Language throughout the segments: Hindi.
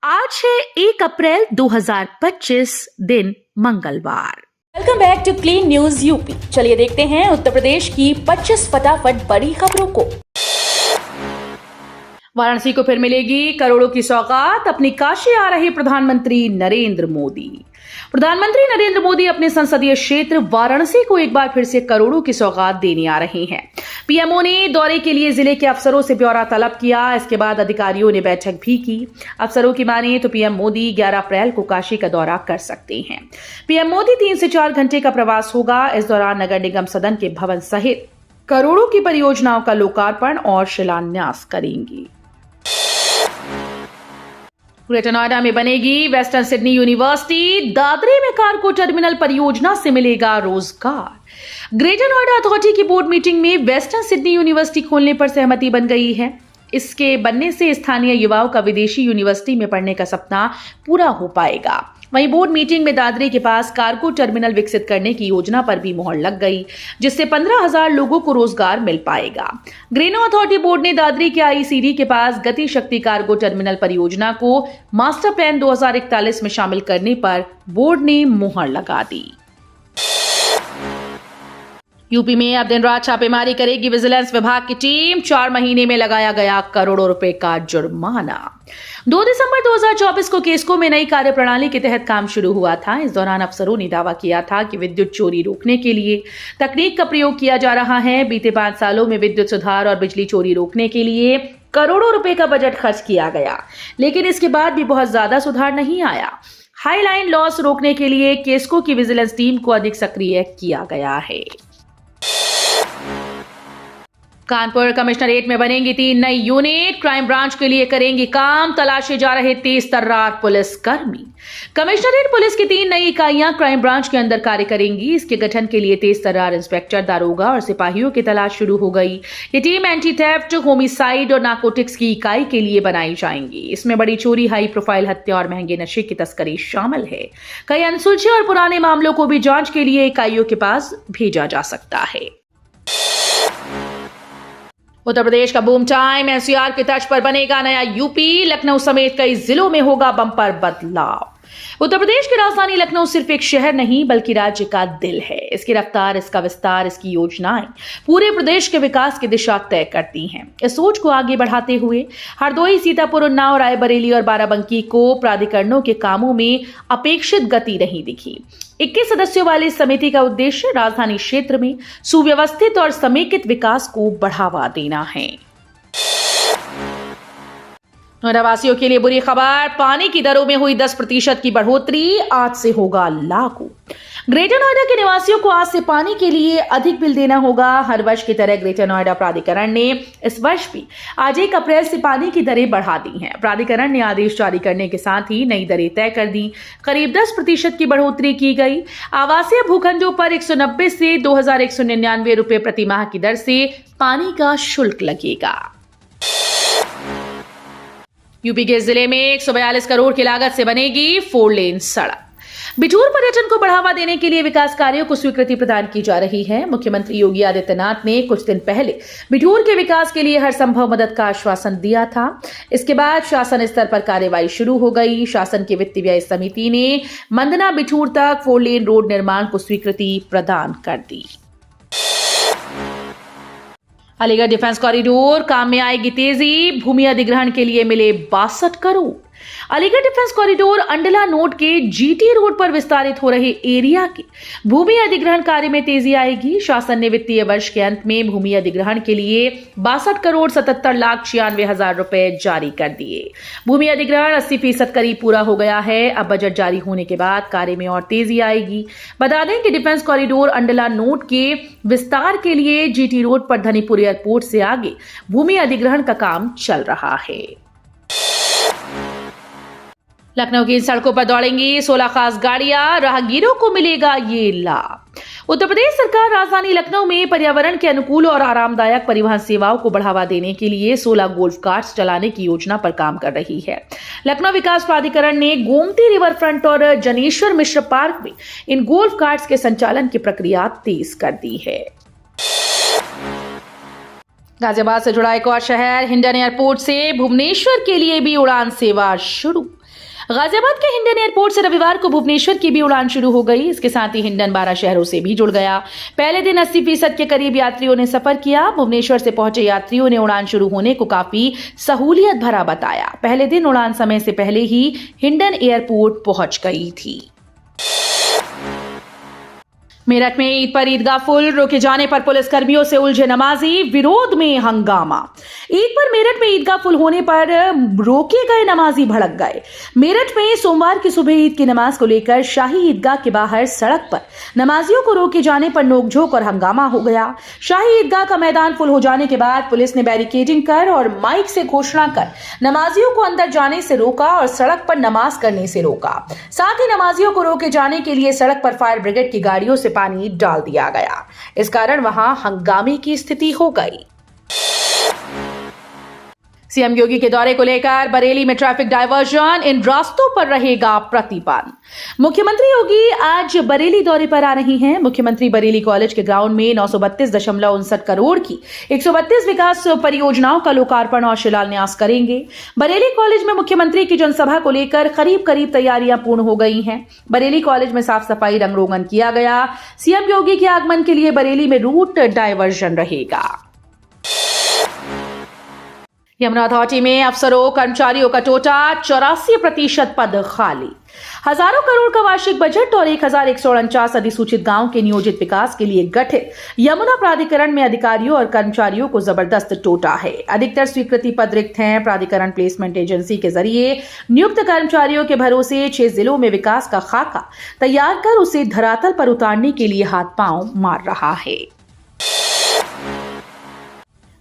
आज है 1 अप्रैल 2025 दिन मंगलवार। Welcome back to clean news UP. चलिए देखते हैं उत्तर प्रदेश की 25 फटाफट बड़ी खबरों को। वाराणसी को फिर मिलेगी करोड़ों की सौगात, अपनी काशी आ रहे प्रधानमंत्री नरेंद्र मोदी। प्रधानमंत्री नरेंद्र मोदी अपने संसदीय क्षेत्र वाराणसी को एक बार फिर से करोड़ों की सौगात देने आ रहे हैं। पीएमओ ने दौरे के लिए जिले के अफसरों से ब्यौरा तलब किया। इसके बाद अधिकारियों ने बैठक भी की। अफसरों की माने तो पीएम मोदी 11 अप्रैल को काशी का दौरा कर सकते हैं। पीएम मोदी 3 से 4 घंटे का प्रवास होगा। इस दौरान नगर निगम सदन के भवन सहित करोड़ों की परियोजनाओं का लोकार्पण और शिलान्यास करेंगे। ग्रेटर नोएडा में बनेगी वेस्टर्न सिडनी यूनिवर्सिटी। दादरी में कार्गो टर्मिनल परियोजना से मिलेगा रोजगार। ग्रेटर नोएडा अथॉरिटी की बोर्ड मीटिंग में वेस्टर्न सिडनी यूनिवर्सिटी खोलने पर सहमति बन गई है। इसके बनने से स्थानीय युवाओं का विदेशी यूनिवर्सिटी में पढ़ने का सपना पूरा हो पाएगा। वहीं बोर्ड मीटिंग में दादरी के पास कार्गो टर्मिनल विकसित करने की योजना पर भी मुहर लग गई, जिससे 15,000 लोगों को रोजगार मिल पाएगा। ग्रेनो अथॉरिटी बोर्ड ने दादरी के आईसीडी के पास गति शक्ति कार्गो टर्मिनल परियोजना को मास्टर प्लान 2041 में शामिल करने पर बोर्ड ने मुहर लगा दी। यूपी में अब दिन रात छापेमारी करेगी विजिलेंस विभाग की टीम। 4 महीने में लगाया गया करोड़ों रुपए का जुर्माना। 2 दिसंबर 2024 को केस्को में नई कार्यप्रणाली के तहत काम शुरू हुआ था। इस दौरान अफसरों ने दावा किया था कि विद्युत चोरी रोकने के लिए तकनीक का प्रयोग किया जा रहा है। बीते 5 सालों में विद्युत सुधार और बिजली चोरी रोकने के लिए करोड़ों रुपए का बजट खर्च किया गया, लेकिन इसके बाद भी बहुत ज्यादा सुधार नहीं आया। हाईलाइन लॉस रोकने के लिए केस्को की विजिलेंस टीम को अधिक सक्रिय किया गया है। कानपुर कमिश्नरेट में बनेंगी 3 नई यूनिट। क्राइम ब्रांच के लिए करेंगी काम। तलाशे जा रहे तेज तर्रार पुलिसकर्मी। कमिश्नरेट पुलिस की 3 नई इकाइयां क्राइम ब्रांच के अंदर कार्य करेंगी। इसके गठन के लिए तेज तर्रार इंस्पेक्टर, दारोगा और सिपाहियों की तलाश शुरू हो गई। ये टीम एंटी थेफ्ट, होमिसाइड और नार्कोटिक्स की इकाई के लिए बनाई जाएंगी। इसमें बड़ी चोरी, हाई प्रोफाइल हत्या और महंगे नशे की तस्करी शामिल है। कई अनसुलझे और पुराने मामलों को भी जांच के लिए इकाइयों के पास भेजा जा सकता है। उत्तर प्रदेश का बूम टाइम। एनसीआर की तर्ज पर बनेगा नया यूपी। लखनऊ समेत कई जिलों में होगा बम्पर बदलाव। उत्तर प्रदेश की राजधानी लखनऊ सिर्फ एक शहर नहीं बल्कि राज्य का दिल है। इसकी रफ्तार, इसका विस्तार, इसकी योजनाएं पूरे प्रदेश के विकास की दिशा तय करती हैं। इस सोच को आगे बढ़ाते हुए हरदोई, सीतापुर, उन्नाव, रायबरेली और बाराबंकी को प्राधिकरणों के कामों में अपेक्षित गति नहीं दिखी। 21 सदस्यों वाली समिति का उद्देश्य राजधानी क्षेत्र में सुव्यवस्थित और समेकित विकास को बढ़ावा देना है। नोएडा वासियों के लिए बुरी खबर। पानी की दरों में हुई 10% की बढ़ोतरी आज से होगा लागू। ग्रेटर नोएडा के निवासियों को आज से पानी के लिए अधिक बिल देना होगा। हर वर्ष की तरह ग्रेटर नोएडा प्राधिकरण ने इस वर्ष भी आज 1 अप्रैल से पानी की दरें बढ़ा दी हैं। प्राधिकरण ने आदेश जारी करने के साथ ही नई दरें तय कर दी। करीब 10% की बढ़ोतरी की गई। आवासीय भूखंडों पर 190 से 2,199 रुपए प्रति माह की दर से पानी का शुल्क लगेगा। यूपी के जिले में 142 करोड़ की लागत से बनेगी 4 लेन सड़क। बिठूर पर्यटन को बढ़ावा देने के लिए विकास कार्यों को स्वीकृति प्रदान की जा रही है। मुख्यमंत्री योगी आदित्यनाथ ने कुछ दिन पहले बिठूर के विकास के लिए हर संभव मदद का आश्वासन दिया था। इसके बाद शासन स्तर पर कार्यवाही शुरू हो गई। शासन की वित्त व्यय समिति ने मंदना बिठूर तक 4 लेन रोड निर्माण को स्वीकृति प्रदान कर दी। अलीगढ़ डिफेंस कॉरिडोर काम में आएगी तेजी। भूमि अधिग्रहण के लिए मिले 62 crore. Aligarh defence corridor Andla node के जीटी रोड पर विस्तारित हो रहे एरिया के भूमि अधिग्रहण कार्य में तेजी आएगी। शासन ने वित्तीय वर्ष के अंत में भूमि अधिग्रहण के लिए 62 करोड़ 77 लाख 96 हजार रुपए जारी कर दिए। भूमि अधिग्रहण 80% करीब पूरा हो गया है। अब बजट जारी होने के बाद कार्य में और तेजी आएगी। बता दें कि डिफेंस कॉरिडोर अंडला नोड के विस्तार के लिए जीटी रोड पर धनीपुर एयरपोर्ट से आगे भूमि अधिग्रहण का काम चल रहा है। लखनऊ की सड़कों पर दौड़ेंगी 16 खास गाड़ियां। राहगीरों को मिलेगा ये लाभ। उत्तर प्रदेश सरकार राजधानी लखनऊ में पर्यावरण के अनुकूल और आरामदायक परिवहन सेवाओं को बढ़ावा देने के लिए 16 गोल्फ कार्ट्स चलाने की योजना पर काम कर रही है। लखनऊ विकास प्राधिकरण ने गोमती रिवर फ्रंट और जनेश्वर मिश्र पार्क में इन गोल्फ कार्ट्स के संचालन की प्रक्रिया तेज कर दी है। गाजियाबाद से जुड़ा एक और शहर, हिंडन एयरपोर्ट से भुवनेश्वर के लिए भी उड़ान सेवा शुरू। गाजियाबाद के हिंडन एयरपोर्ट से रविवार को भुवनेश्वर की भी उड़ान शुरू हो गई। इसके साथ ही हिंडन 12 शहरों से भी जुड़ गया। पहले दिन 80% के करीब यात्रियों ने सफर किया। भुवनेश्वर से पहुंचे यात्रियों ने उड़ान शुरू होने को काफी सहूलियत भरा बताया। पहले दिन उड़ान समय से पहले ही हिंडन एयरपोर्ट पहुंच गई थी। मेरठ में ईद पर ईदगाह फुल, रोके जाने पर पुलिस कर्मियों से उलझे नमाजी, विरोध में हंगामा। ईद पर मेरठ में ईदगाह फुल होने पर रोके गए नमाजी भड़क गए। मेरठ में सोमवार की सुबह ईद की नमाज को लेकर शाही ईदगाह के बाहर सड़क पर नमाजियों को रोके जाने पर नोकझोंक और हंगामा हो गया। शाही ईदगाह का मैदान फुल हो जाने के बाद पुलिस ने बैरिकेडिंग कर और माइक से घोषणा कर नमाजियों को अंदर जाने से रोका और सड़क पर नमाज करने से रोका। साथ ही नमाजियों को रोके जाने के लिए सड़क पर फायर ब्रिगेड की गाड़ियों से पानी डाल दिया गया। इस कारण वहां हंगामे की स्थिति हो गई। सीएम योगी के दौरे को लेकर बरेली में ट्रैफिक डायवर्जन, इन रास्तों पर रहेगा प्रतिबंध। मुख्यमंत्री योगी आज बरेली दौरे पर आ रही हैं। मुख्यमंत्री बरेली कॉलेज के ग्राउंड में 932.59 करोड़ की 132 विकास परियोजनाओं का लोकार्पण और शिलान्यास करेंगे। बरेली कॉलेज में मुख्यमंत्री की जनसभा को लेकर करीब तैयारियां पूर्ण हो गई हैं। बरेली कॉलेज में साफ सफाई, रंग रोगन किया गया। सीएम योगी के आगमन के लिए बरेली में रूट डायवर्जन रहेगा। यमुना अथॉरिटी में अफसरों कर्मचारियों का टोटा, 84% पद खाली। हजारों करोड़ का वार्षिक बजट और 1149 अधिसूचित गांव के नियोजित विकास के लिए गठित यमुना प्राधिकरण में अधिकारियों और कर्मचारियों को जबरदस्त टोटा है। अधिकतर स्वीकृति पद रिक्त हैं। प्राधिकरण प्लेसमेंट एजेंसी के जरिए नियुक्त कर्मचारियों के भरोसे 6 जिलों में विकास का खाका तैयार कर उसे धरातल पर उतारने के लिए हाथ पांव मार रहा है।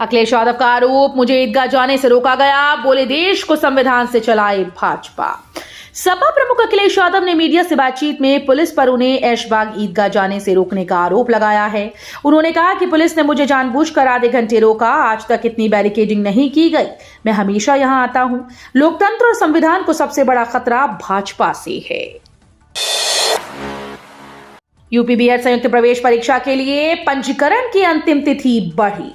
अखिलेश यादव का आरोप, मुझे ईदगाह जाने से रोका गया, बोले देश को संविधान से चलाए भाजपा। सपा प्रमुख अखिलेश यादव ने मीडिया से बातचीत में पुलिस पर उन्हें ऐशबाग ईदगाह जाने से रोकने का आरोप लगाया है। उन्होंने कहा कि पुलिस ने मुझे जानबूझकर आधे घंटे रोका, आज तक इतनी बैरिकेडिंग नहीं की गई। मैं हमेशा यहां आता हूं। लोकतंत्र और संविधान को सबसे बड़ा खतरा भाजपा से है। यूपी बीएड संयुक्त प्रवेश परीक्षा के लिए पंजीकरण की अंतिम तिथि बढ़ी।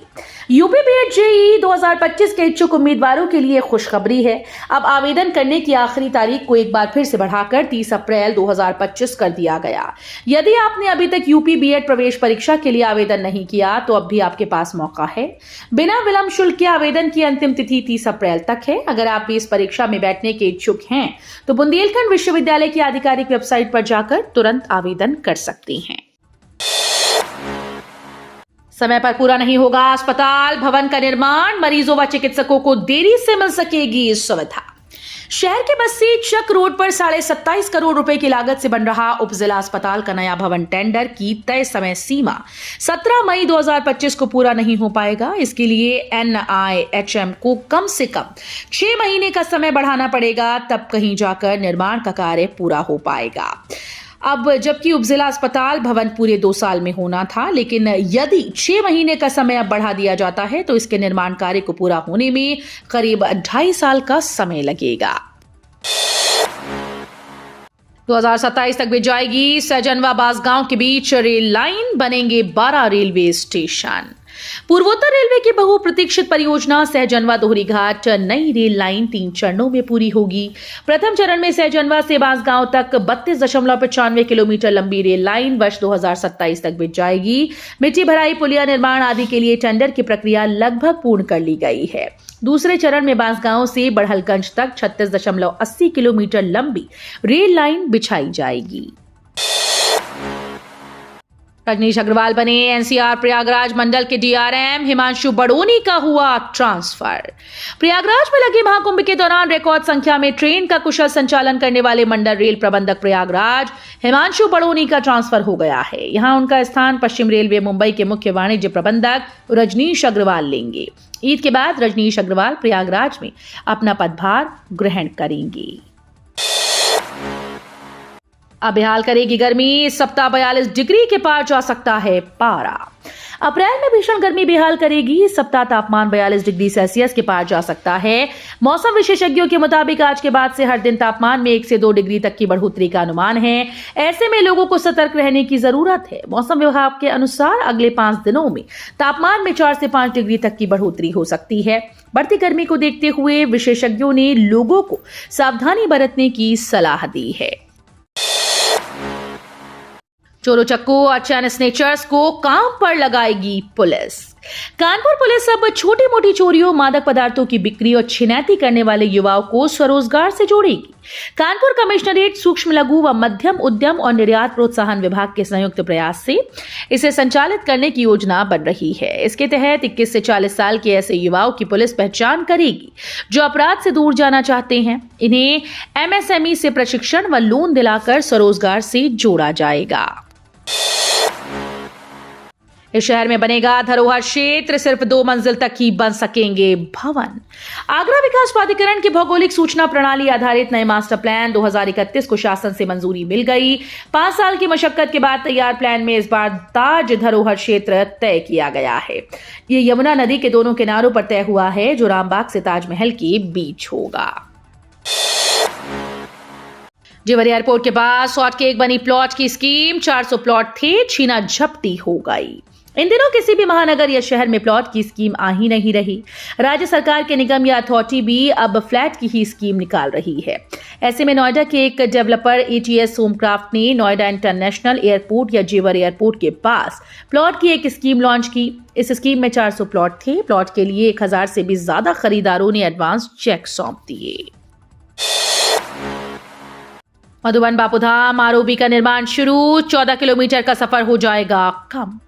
यूपी बीएड जेईई 2025 के इच्छुक उम्मीदवारों के लिए खुशखबरी है। अब आवेदन करने की आखिरी तारीख को एक बार फिर से बढ़ाकर 30 अप्रैल 2025 कर दिया गया। यदि आपने अभी तक यूपी बीएड प्रवेश परीक्षा के लिए आवेदन नहीं किया तो अब भी आपके पास मौका है। बिना विलंब शुल्क के आवेदन की अंतिम तिथि 30 अप्रैल तक है। अगर आप भी इस परीक्षा में बैठने के इच्छुक हैं तो बुंदेलखंड विश्वविद्यालय की आधिकारिक वेबसाइट पर जाकर तुरंत आवेदन कर सकते हैं। समय पर पूरा नहीं होगा अस्पताल भवन का निर्माण, मरीजों व चिकित्सकों को देरी से मिल सकेगी सुविधा। शहर के बस्सी चक रोड पर 27.5 करोड़ रुपए की लागत से बन रहा उपजिला अस्पताल का नया भवन टेंडर की तय समय सीमा 17 मई 2025 को पूरा नहीं हो पाएगा। इसके लिए NIHM को कम से कम 6 महीने का समय बढ़ाना पड़ेगा, तब कहीं जाकर निर्माण का कार्य पूरा हो पाएगा। अब जबकि उपजिला अस्पताल भवन पूरे 2 साल में होना था, लेकिन यदि 6 महीने का समय अब बढ़ा दिया जाता है तो इसके निर्माण कार्य को पूरा होने में करीब 2.5 साल का समय लगेगा। 2027 तक भी जाएगी सहजनवा बांसगांव के बीच रेल लाइन, बनेंगे 12 रेलवे स्टेशन। पूर्वोत्तर रेलवे की बहुप्रतीक्षित परियोजना सहजनवा दोहरीघाट नई रेल लाइन 3 चरणों में पूरी होगी। प्रथम चरण में सहजनवा से बांसगांव तक 32.95 किलोमीटर लंबी रेल लाइन वर्ष 2027 तक बिछ जाएगी। मिट्टी भराई, पुलिया निर्माण आदि के लिए टेंडर की प्रक्रिया लगभग पूर्ण कर ली गई है। दूसरे चरण में बांसगांव से बड़हलगंज तक 36.80 किलोमीटर लंबी रेल लाइन बिछाई जाएगी। रजनीश अग्रवाल बने एनसीआर प्रयागराज मंडल के डीआरएम, हिमांशु बड़ोनी का हुआ ट्रांसफर। प्रयागराज में लगे महाकुंभ के दौरान रिकॉर्ड संख्या में ट्रेन का कुशल संचालन करने वाले मंडल रेल प्रबंधक प्रयागराज हिमांशु बड़ोनी का ट्रांसफर हो गया है। यहां उनका स्थान पश्चिम रेलवे मुंबई के मुख्य वाणिज्य प्रबंधक रजनीश अग्रवाल लेंगे। ईद के बाद रजनीश अग्रवाल प्रयागराज में अपना पदभार ग्रहण करेंगे। अब बेहाल करेगी गर्मी, इस सप्ताह 42 डिग्री के पार जा सकता है पारा। अप्रैल में भीषण गर्मी बेहाल करेगी, इस सप्ताह तापमान 42 डिग्री सेल्सियस के पार जा सकता है। मौसम विशेषज्ञों के मुताबिक आज के बाद से हर दिन तापमान में 1 से 2 डिग्री तक की बढ़ोतरी का अनुमान है। ऐसे में लोगों को सतर्क रहने की जरूरत है। मौसम विभाग के अनुसार अगले 5 दिनों में तापमान में 4 से 5 डिग्री तक की बढ़ोतरी हो सकती है। बढ़ती गर्मी को देखते हुए विशेषज्ञों ने लोगों को सावधानी बरतने की सलाह दी है। चोरों चक्कू और चैन स्नेचर्स को काम पर लगाएगी पुलिस। कानपुर पुलिस अब छोटी मोटी चोरियों, मादक पदार्थों की बिक्री और छिनैती करने वाले युवाओं को स्वरोजगार से जोड़ेगी। कानपुर कमिश्नरेट सूक्ष्म लघु व मध्यम उद्यम और निर्यात प्रोत्साहन विभाग के संयुक्त प्रयास से इसे संचालित करने की योजना बन रही है। इसके तहत 21 से 40 साल के ऐसे युवाओं की पुलिस पहचान करेगी जो अपराध से दूर जाना चाहते हैं। इन्हें एमएसएमई से प्रशिक्षण व लोन दिलाकर स्वरोजगार से जोड़ा जाएगा। इस शहर में बनेगा धरोहर क्षेत्र, सिर्फ 2 मंजिल तक ही बन सकेंगे भवन। आगरा विकास प्राधिकरण की भौगोलिक सूचना प्रणाली आधारित नए मास्टर प्लान 2031 को शासन से मंजूरी मिल गई। 5 साल की मशक्कत के बाद तैयार प्लान में इस बार ताज धरोहर क्षेत्र तय किया गया है। ये यमुना नदी के दोनों किनारों पर तय हुआ है, जो रामबाग से ताजमहल के बीच होगा। जेवर एयरपोर्ट के पास शॉर्ट केक बनी प्लॉट की स्कीम, 400 प्लॉट थे, छीना झपटी हो गई। इन दिनों किसी भी महानगर या शहर में प्लॉट की स्कीम आ ही नहीं रही। राज्य सरकार के निगम या अथॉरिटी भी अब फ्लैट की ही स्कीम निकाल रही है। ऐसे में नोएडा के एक डेवलपर एटीएस होमक्राफ्ट ने नोएडा इंटरनेशनल एयरपोर्ट या जेवर एयरपोर्ट के पास प्लॉट की एक स्कीम लॉन्च की। इस स्कीम में 400 प्लॉट थे। प्लॉट के लिए 1000 से भी ज्यादा खरीदारों ने एडवांस चेक सौंप दिए। मधुबन बापूधाम आरओबी का निर्माण शुरू, 14 किलोमीटर का सफर हो जाएगा कम।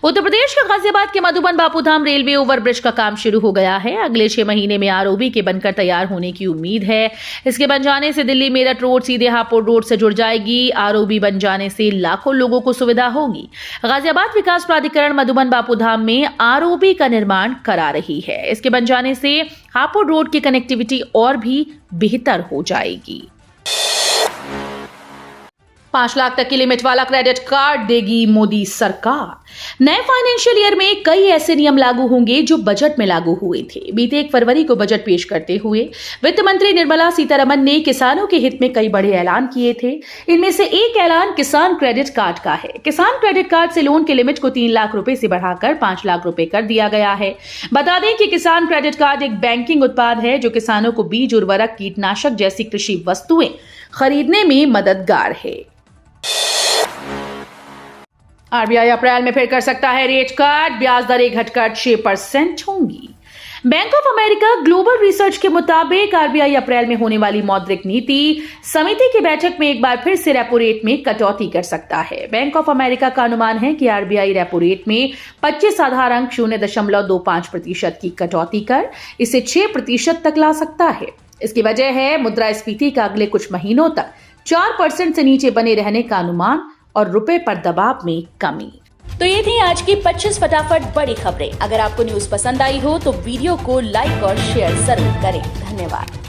उत्तर प्रदेश के गाजियाबाद के मधुबन बापूधाम रेलवे ओवरब्रिज का काम शुरू हो गया है। अगले 6 महीने में आरओबी के बनकर तैयार होने की उम्मीद है। इसके बन जाने से दिल्ली मेरठ रोड सीधे हापुड़ रोड से जुड़ जाएगी। आरओबी बन जाने से लाखों लोगों को सुविधा होगी। गाजियाबाद विकास प्राधिकरण मधुबन बापूधाम में आरओबी का निर्माण करा रही है। इसके बन जाने से हापुड़ रोड की कनेक्टिविटी और भी बेहतर हो जाएगी। 5 लाख तक की लिमिट वाला क्रेडिट कार्ड देगी मोदी सरकार। नए फाइनेंशियल ईयर में कई ऐसे नियम लागू होंगे जो बजट में लागू हुए थे। बीते 1 फरवरी को बजट पेश करते हुए वित्त मंत्री निर्मला सीतारमण ने किसानों के हित में कई बड़े ऐलान किए थे। इनमें से एक ऐलान किसान क्रेडिट कार्ड का है। किसान क्रेडिट कार्ड से लोन के लिमिट को 3 लाख रुपए से बढ़ाकर 5 लाख रुपए कर दिया गया है। बता दें कि किसान क्रेडिट कार्ड एक बैंकिंग उत्पाद है जो किसानों को बीज, उर्वरक, कीटनाशक जैसी कृषि वस्तुएं खरीदने में मददगार है। आरबीआई अप्रैल में फिर कर सकता है रेट कट, ब्याज दरें घटकर 6% होंगी। Bank of America global research के मुताबिक आरबीआई अप्रैल में होने वाली मौद्रिक नीति समिति की बैठक में एक बार फिर से रेपो रेट में कटौती कर सकता है। बैंक ऑफ अमेरिका का अनुमान है कि आरबीआई रेपो रेट में 25 आधार अंक 0.25% की कटौती कर इसे 6% तक ला सकता है। इसकी वजह है मुद्रास्फीति का अगले कुछ महीनों तक 4% से नीचे बने रहने का अनुमान और रुपए पर दबाव में कमी। तो ये थी आज की 25 फटाफट बड़ी खबरें। अगर आपको न्यूज पसंद आई हो तो वीडियो को लाइक और शेयर जरूर करें। धन्यवाद।